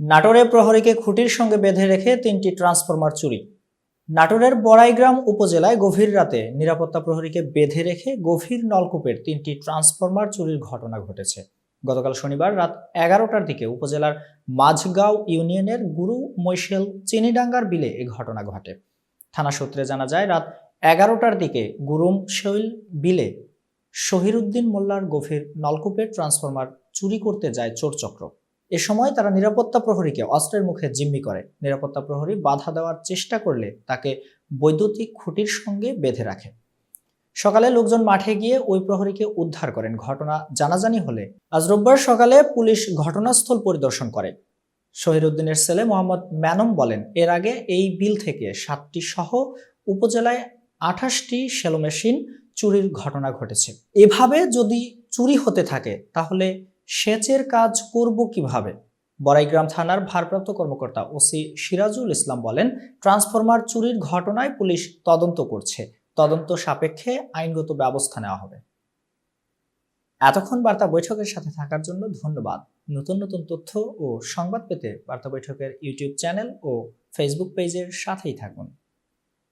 নাটোরে প্রহরীকে খুঁটির সঙ্গে বেঁধে রেখে ৩টি ট্রান্সফরমার চুরি। নাটোরের বড়াইগ্রাম উপজেলায় গভীর রাতে নিরাপত্তা প্রহরীকে বেঁধে রেখে গভীর নলকূপের ৩টি ট্রান্সফরমার চুরির ঘটনা ঘটেছে। গতকাল শনিবার রাত 11টার দিকে উপজেলার মাঝগাঁও ইউনিয়নের গুরু মৈশেল চিনিডাঙ্গার বিলে এ ঘটনা ঘটে। থানা সূত্রে জানা যায়, রাত 11টার দিকে গুরুমশৈল বিলে শহীরুদ্দিন মোল্লার গভীর নলকূপের ট্রান্সফরমার চুরি করতে যায় চোরচক্র। এ সময় তারা নিরাপত্তা প্রহরীকে অস্ত্রের মুখে জিম্মি করে। নিরাপত্তা প্রহরী বাধা দেওয়ার চেষ্টা করলে তাকে বৈদ্যুতিক খুঁটির সঙ্গে বেঁধে রাখে। সকালে লোকজন মাঠে গিয়ে ওই প্রহরীকে উদ্ধার করেন। ঘটনা জানাজানি হলে আজ রোববার সকালে পুলিশ ঘটনাস্থল পরিদর্শন করে। শহীরুদ্দিনের ছেলে মোহাম্মদ ম্যানম বলেন, এর আগে এই বিল থেকে 7টি সহ উপজেলায় 28টি শ্যালো মেশিন চুরির ঘটনা ঘটেছে। এভাবে যদি চুরি হতে থাকে তাহলে সেচের কাজ করব কিভাবে? বড়াইগ্রাম থানার ভারপ্রাপ্ত কর্মকর্তা ওসি সিরাজুল ইসলাম বলেন, ট্রান্সফরমার চুরির ঘটনায় পুলিশ তদন্ত করছে। তদন্ত সাপেক্ষে আইনগত ব্যবস্থা নেওয়া হবে। এতক্ষণ বার্তা বৈঠকের সাথে থাকার জন্য ধন্যবাদ। নতুন নতুন তথ্য ও সংবাদ পেতে বার্তা বৈঠকের ইউটিউব চ্যানেল ও ফেসবুক পেজের সাথেই থাকুন।